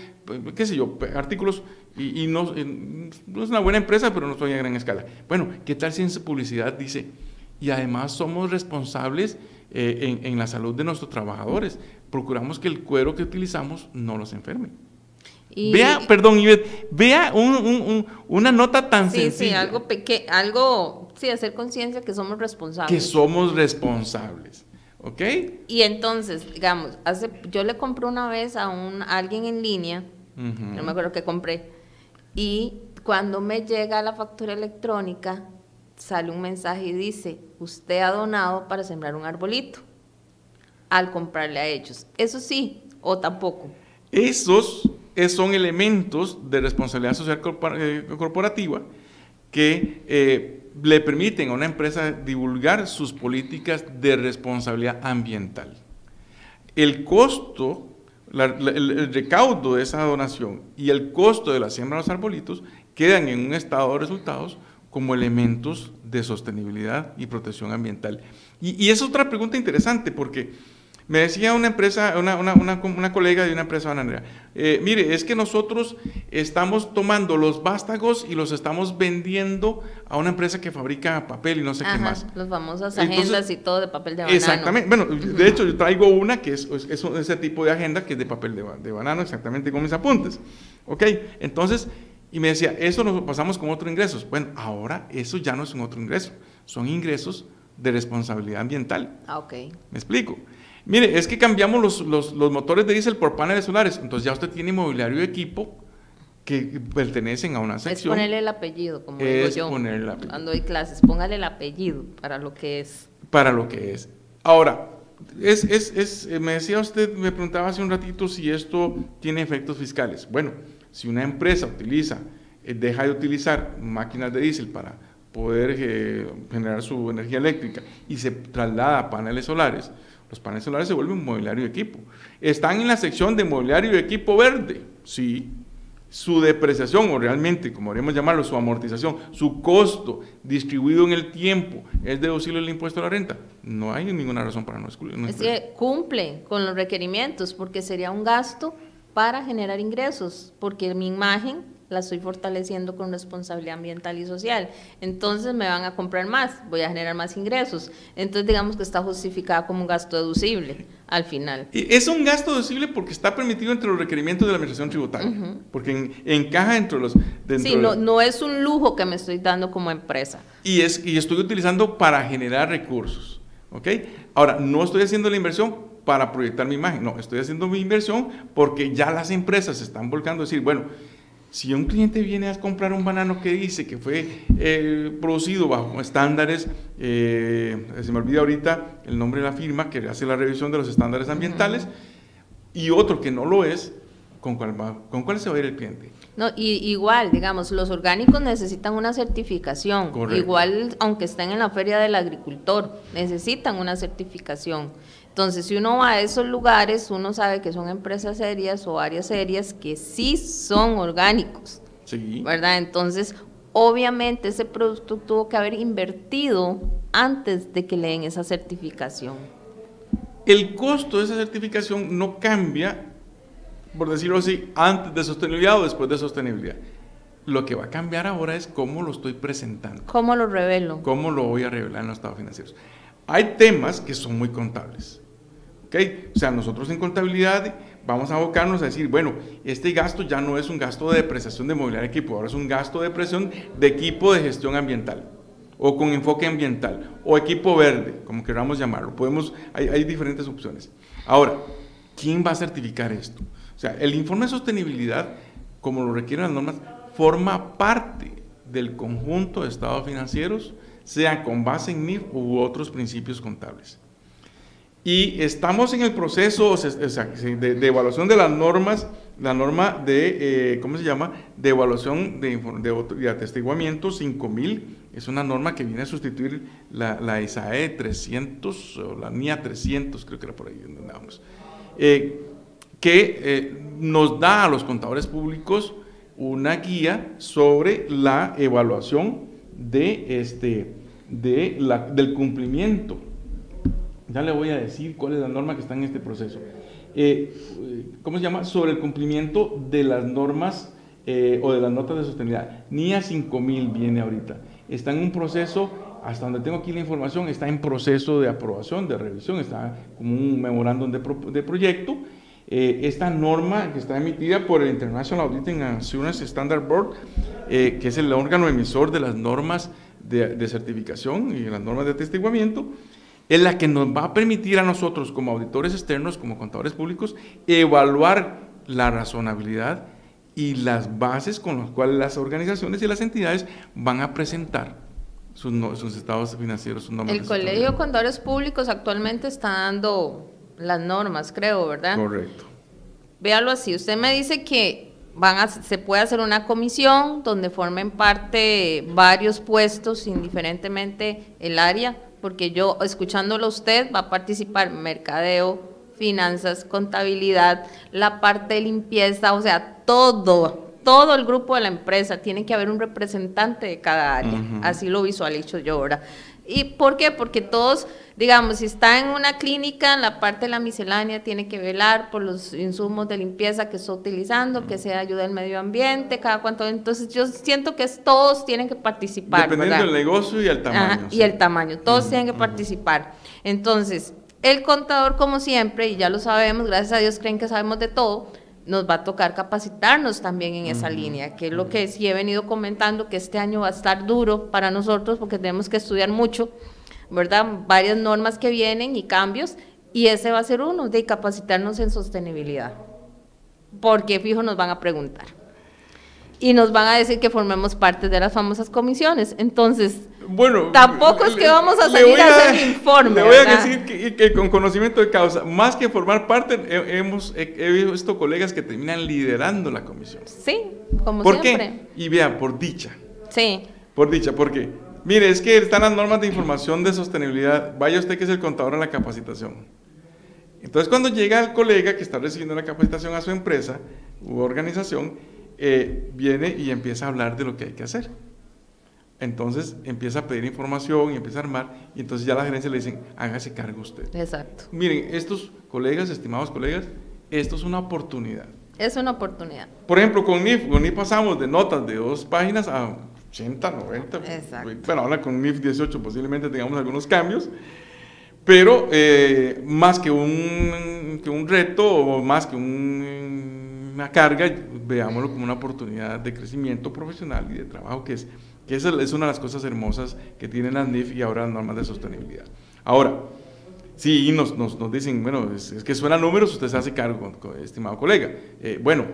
qué sé yo, artículos, y no es una buena empresa, pero no estoy a gran escala. Bueno, ¿qué tal si en su publicidad dice, y además somos responsables en la salud de nuestros trabajadores, procuramos que el cuero que utilizamos no los enferme? Vea, perdón, Ivette, vea una nota tan sencilla. Sí, hacer conciencia que somos responsables. Que somos responsables, ¿ok? Y entonces, digamos, yo le compré una vez a alguien en línea, no me acuerdo qué compré, y cuando me llega la factura electrónica, sale un mensaje y dice, usted ha donado para sembrar un arbolito, al comprarle a ellos. ¿Eso sí o tampoco? Esos son elementos de responsabilidad social corporativa que le permiten a una empresa divulgar sus políticas de responsabilidad ambiental. El costo, el recaudo de esa donación y el costo de la siembra de los arbolitos quedan en un estado de resultados como elementos de sostenibilidad y protección ambiental. Y es otra pregunta interesante, porque me decía una empresa, una colega de una empresa bananera, mire, es que nosotros estamos tomando los vástagos y los estamos vendiendo a una empresa que fabrica papel y no sé qué más. Los famosas agendas y todo de papel de banano. Exactamente, bueno, de hecho yo traigo una que es ese tipo de agenda que es de papel de banano, exactamente con mis apuntes. Ok, entonces, y me decía, eso nos pasamos con otros ingresos. Bueno, ahora eso ya no es un otro ingreso, son ingresos de responsabilidad ambiental. Ok. ¿Me explico? Mire, es que cambiamos los motores de diésel por paneles solares, entonces ya usted tiene mobiliario y equipo que pertenecen a una sección. Es ponerle el apellido, como digo yo, cuando doy clases, póngale el apellido para lo que es. Para lo que es. Ahora, me decía usted, me preguntaba hace un ratito si esto tiene efectos fiscales. Bueno, si una empresa deja de utilizar máquinas de diésel para poder generar su energía eléctrica y se traslada a paneles solares, los paneles solares se vuelven mobiliario y equipo. Están en la sección de mobiliario y equipo verde, sí. Su depreciación, o realmente, como deberíamos llamarlo, su amortización, su costo distribuido en el tiempo, ¿es deducible el impuesto a la renta? No hay ninguna razón para no excluirlo. Es que cumple con los requerimientos, porque sería un gasto para generar ingresos, porque mi imagen la estoy fortaleciendo con responsabilidad ambiental y social. Entonces me van a comprar más, voy a generar más ingresos. Entonces digamos que está justificada como un gasto deducible al final. Es un gasto deducible porque está permitido entre los requerimientos de la administración tributaria, porque encaja entre los... no es un lujo que me estoy dando como empresa. Y estoy utilizando para generar recursos, ¿ok? Ahora, no estoy haciendo la inversión para proyectar mi imagen, no, estoy haciendo mi inversión porque ya las empresas se están volcando a decir, bueno, si un cliente viene a comprar un banano que dice que fue producido bajo estándares, se me olvida ahorita el nombre de la firma que hace la revisión de los estándares ambientales, y otro que no lo es, ¿con cuál se va a ir el cliente? No, y igual, digamos, los orgánicos necesitan una certificación. Correcto. Igual, aunque estén en la Feria del Agricultor, necesitan una certificación. Entonces, si uno va a esos lugares, uno sabe que son empresas serias o áreas serias que sí son orgánicos, Sí. ¿verdad? Entonces, obviamente ese producto tuvo que haber invertido antes de que le den esa certificación. El costo de esa certificación no cambia, por decirlo así, antes de sostenibilidad o después de sostenibilidad. Lo que va a cambiar ahora es cómo lo estoy presentando. ¿Cómo lo revelo? ¿Cómo lo voy a revelar en los estados financieros? Hay temas que son muy contables. ¿Ok? O sea, nosotros en contabilidad vamos a abocarnos a decir, bueno, este gasto ya no es un gasto de depreciación de mobiliario de equipo, ahora es un gasto de depreciación de equipo de gestión ambiental, o con enfoque ambiental, o equipo verde, como queramos llamarlo. Hay diferentes opciones. Ahora, ¿quién va a certificar esto? O sea, el informe de sostenibilidad, como lo requieren las normas, forma parte del conjunto de estados financieros, sea con base en NIF u otros principios contables. Y estamos en el proceso de evaluación de las normas, la norma de, ¿cómo se llama?, de evaluación de atestiguamiento 5000, es una norma que viene a sustituir la ISAE 300, o la NIA 300, creo que era por ahí donde andábamos, que nos da a los contadores públicos una guía sobre la evaluación del cumplimiento. Ya le voy a decir cuál es la norma que está en este proceso. ¿Cómo se llama? Sobre el cumplimiento de las normas o de las notas de sostenibilidad. NIA 5000 viene ahorita. Está en un proceso, hasta donde tengo aquí la información, está en proceso de aprobación, de revisión, está como un memorándum de proyecto. Esta norma que está emitida por el International Auditing and Assurance Standard Board, que es el órgano emisor de las normas de certificación y las normas de atestiguamiento, es la que nos va a permitir a nosotros como auditores externos, como contadores públicos, evaluar la razonabilidad y las bases con las cuales las organizaciones y las entidades van a presentar sus estados financieros, sus normas. El Colegio de Contadores Públicos actualmente está dando las normas, creo, ¿verdad? Correcto. Véalo así, usted me dice que se puede hacer una comisión donde formen parte varios puestos, indiferentemente el área, porque yo, escuchándolo a usted, va a participar mercadeo, finanzas, contabilidad, la parte de limpieza, o sea, todo el grupo de la empresa, tiene que haber un representante de cada área, así lo visualizo yo ahora. ¿Y por qué? Porque todos, digamos, si está en una clínica, la parte de la miscelánea tiene que velar por los insumos de limpieza que está utilizando, que sea ayuda al medio ambiente, cada cuánto. Entonces yo siento que todos tienen que participar. Dependiendo ¿verdad? del negocio y el tamaño. Y el tamaño, todos tienen que participar. Entonces, el contador, como siempre, y ya lo sabemos, gracias a Dios creen que sabemos de todo, nos va a tocar capacitarnos también en esa línea, que es lo que sí he venido comentando, que este año va a estar duro para nosotros porque tenemos que estudiar mucho, ¿verdad? Varias normas que vienen y cambios, y ese va a ser uno, de capacitarnos en sostenibilidad, porque fijo nos van a preguntar y nos van a decir que formemos parte de las famosas comisiones. Entonces, bueno, tampoco es que vamos a salir a hacer el informe. Le voy a decir que con conocimiento de causa, más que formar parte, he visto colegas que terminan liderando la comisión. Sí, como ¿Por siempre. qué? Y vean, por dicha. Sí. Por dicha, porque, mire, es que están las normas de información de sostenibilidad, vaya usted que es el contador en la capacitación. Entonces, cuando llega el colega que está recibiendo la capacitación a su empresa u organización, viene y empieza a hablar de lo que hay que hacer. Entonces empieza a pedir información y empieza a armar, y entonces ya la gerencia le dicen, hágase cargo usted. Exacto. Miren, estos colegas, estimados colegas, esto es una oportunidad. Es una oportunidad. Por ejemplo, con NIF pasamos de notas de 2 páginas a 80, 90. Exacto. Bueno, ahora con NIF 18 posiblemente tengamos algunos cambios, pero más que un reto o más que una carga, veámoslo como una oportunidad de crecimiento profesional y de trabajo, que esa es una de las cosas hermosas que tienen las NIF y ahora las normas de sostenibilidad. Ahora, sí, nos dicen, bueno, es que suenan números, usted se hace cargo, estimado colega. Bueno,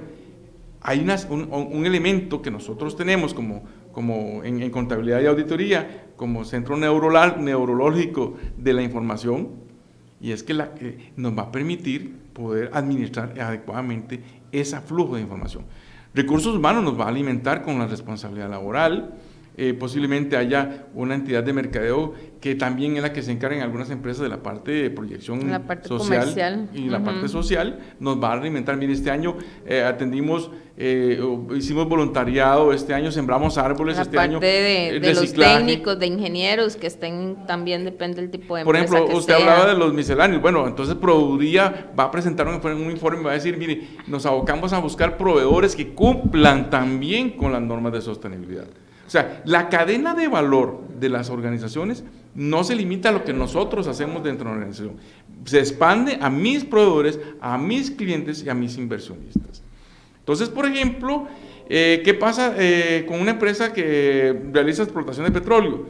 hay un elemento que nosotros tenemos como en contabilidad y auditoría, como centro neurológico de la información, y es que nos va a permitir poder administrar adecuadamente ese flujo de información. Recursos humanos nos va a alimentar con la responsabilidad laboral. Posiblemente haya una entidad de mercadeo que también es la que se encarga en algunas empresas de la parte de proyección la parte social comercial. Y la parte social nos va a alimentar. Mire, este año hicimos voluntariado, este año sembramos árboles, este año de los técnicos, de ingenieros que estén, también depende del tipo de por empresa. Por ejemplo, usted hablaba de los misceláneos. Bueno, entonces Produdía va a presentar un informe y va a decir, mire, nos abocamos a buscar proveedores que cumplan también con las normas de sostenibilidad. O sea, la cadena de valor de las organizaciones no se limita a lo que nosotros hacemos dentro de la organización. Se expande a mis proveedores, a mis clientes y a mis inversionistas. Entonces, por ejemplo, ¿qué pasa con una empresa que realiza explotación de petróleo?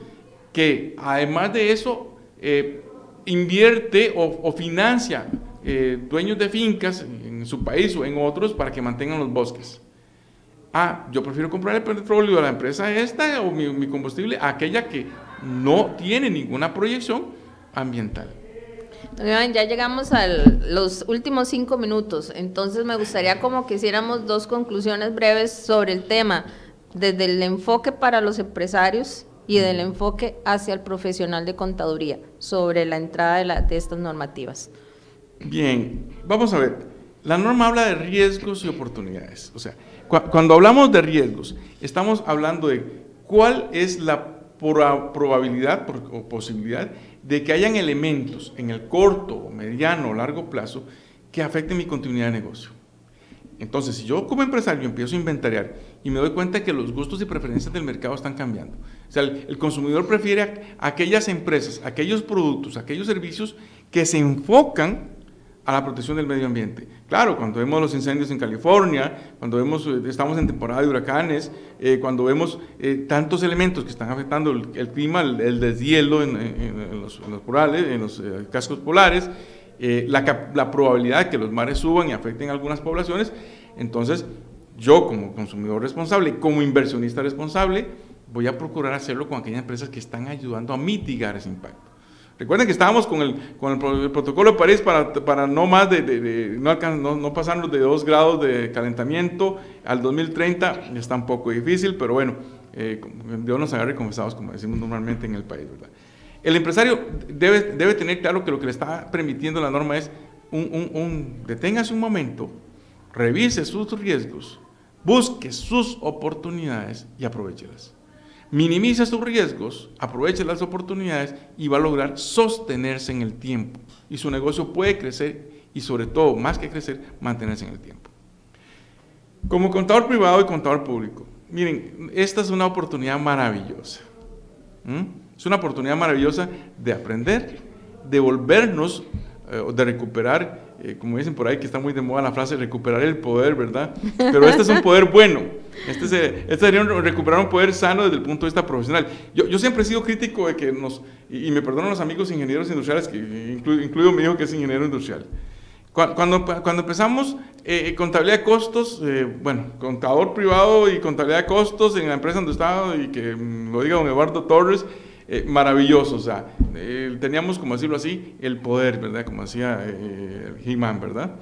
Que además de eso, invierte o financia dueños de fincas en su país o en otros para que mantengan los bosques. Yo prefiero comprar el petróleo de la empresa esta o mi combustible a aquella que no tiene ninguna proyección ambiental. Ya llegamos a los últimos 5 minutos, entonces me gustaría como que hiciéramos 2 conclusiones breves sobre el tema, desde el enfoque para los empresarios y del enfoque hacia el profesional de contaduría, sobre la entrada de estas normativas. Bien, vamos a ver, la norma habla de riesgos y oportunidades, o sea, cuando hablamos de riesgos, estamos hablando de cuál es la probabilidad o posibilidad de que hayan elementos en el corto, mediano o largo plazo que afecten mi continuidad de negocio. Entonces, si yo como empresario empiezo a inventariar y me doy cuenta que los gustos y preferencias del mercado están cambiando, o sea, el consumidor prefiere aquellas empresas, aquellos productos, aquellos servicios que se enfocan a la protección del medio ambiente. Claro, cuando vemos los incendios en California, cuando estamos en temporada de huracanes, cuando vemos tantos elementos que están afectando el clima, el deshielo en los corales, en los cascos polares, la probabilidad de que los mares suban y afecten a algunas poblaciones, entonces yo como consumidor responsable, como inversionista responsable, voy a procurar hacerlo con aquellas empresas que están ayudando a mitigar ese impacto. Recuerden que estábamos con el protocolo de París para no más no pasarnos de 2 grados de calentamiento al 2030, está un poco difícil, pero bueno, Dios nos agarre confesados, como decimos normalmente en el país, ¿verdad? El empresario debe tener claro que lo que le está permitiendo la norma es deténgase un momento, revise sus riesgos, busque sus oportunidades y aprovéchelas. Minimiza sus riesgos, aproveche las oportunidades y va a lograr sostenerse en el tiempo. Y su negocio puede crecer y sobre todo, más que crecer, mantenerse en el tiempo. Como contador privado y contador público, miren, esta es una oportunidad maravillosa. Es una oportunidad maravillosa de aprender, de volvernos, de recuperar, como dicen por ahí que está muy de moda la frase, recuperar el poder, ¿verdad? Pero este es un poder bueno. Este sería recuperar un poder sano desde el punto de vista profesional. Yo siempre he sido crítico de que y me perdonan los amigos ingenieros industriales, que incluido mi hijo que es ingeniero industrial. Cuando empezamos contabilidad de costos, contador privado y contabilidad de costos en la empresa donde estaba, y que lo diga don Eduardo Torres, maravilloso, o sea, teníamos, como decirlo así, el poder, ¿verdad? Como decía He-Man, ¿verdad?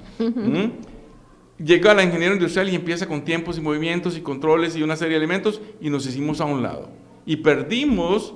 Llega la ingeniero industrial y empieza con tiempos y movimientos y controles y una serie de elementos y nos hicimos a un lado. Y perdimos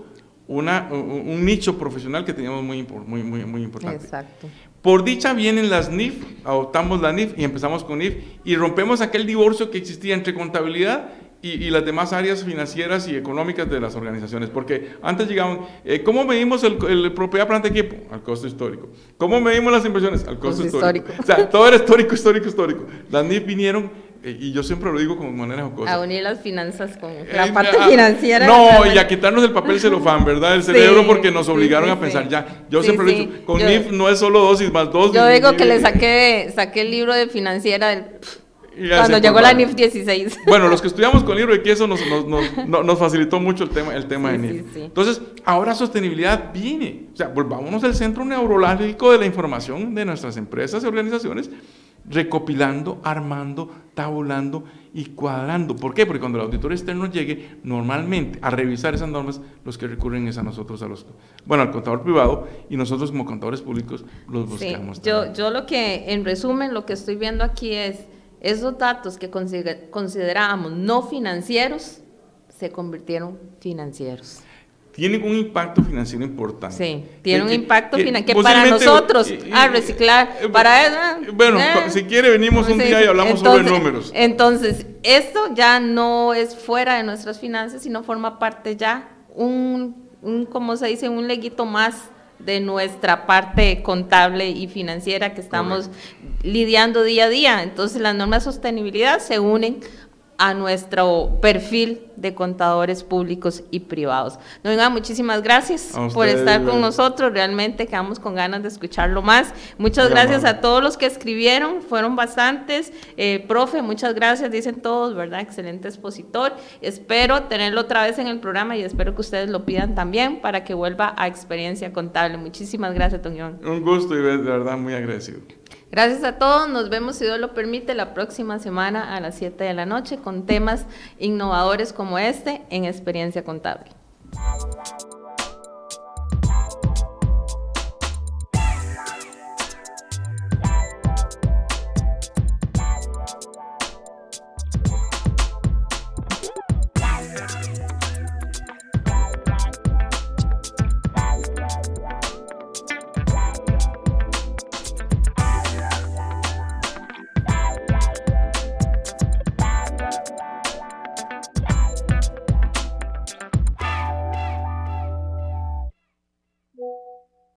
un nicho profesional que teníamos muy importante. Exacto. Por dicha vienen las NIF, adoptamos la NIF y empezamos con NIF y rompemos aquel divorcio que existía entre contabilidad y las demás áreas financieras y económicas de las organizaciones, porque antes llegaban, ¿cómo medimos el propiedad, planta, equipo? Al costo histórico. ¿Cómo medimos las inversiones? Al costo histórico. O sea, todo era histórico. Las NIF vinieron, y yo siempre lo digo como manera jocosa, a unir las finanzas con la parte financiera. No, y a quitarnos el papel celofán, ¿verdad? El cerebro, porque nos obligaron a pensar ya. Yo siempre lo he dicho, con NIF no es solo dosis más dosis. Yo digo que le saqué el libro de financiera cuando llegó la NIF 16. Bueno, los que estudiamos con libro de queso nos facilitó mucho el tema de NIF. Sí. Entonces, ahora sostenibilidad viene. O sea, volvámonos al centro neurológico de la información de nuestras empresas y organizaciones, recopilando, armando, tabulando y cuadrando. ¿Por qué? Porque cuando el auditor externo llegue, normalmente a revisar esas normas, los que recurren es a nosotros, al contador privado, y nosotros como contadores públicos los buscamos. Sí, yo lo que, en resumen, lo que estoy viendo aquí es, esos datos que considerábamos no financieros, se convirtieron financieros. Tienen un impacto financiero importante. Sí, tiene un impacto financiero que para nosotros, reciclar, para eso. Bueno, si quiere venimos un día y hablamos sobre números. Entonces, esto ya no es fuera de nuestras finanzas, sino forma parte ya, ¿cómo se dice? Un leguito más de nuestra parte contable y financiera que estamos lidiando día a día. Entonces, las normas de sostenibilidad se unen a nuestro perfil de contadores públicos y privados. Don Iván, muchísimas gracias por estar con nosotros, realmente quedamos con ganas de escucharlo más. Muchas gracias a todos los que escribieron, fueron bastantes. Profe, muchas gracias, dicen todos, ¿verdad? Excelente expositor. Espero tenerlo otra vez en el programa y espero que ustedes lo pidan también para que vuelva a Experiencia Contable. Muchísimas gracias, don Iván. Un gusto, y de verdad muy agradecido. Gracias a todos, nos vemos, si Dios lo permite, la próxima semana a las 7 de la noche con temas innovadores como este en Experiencia Contable.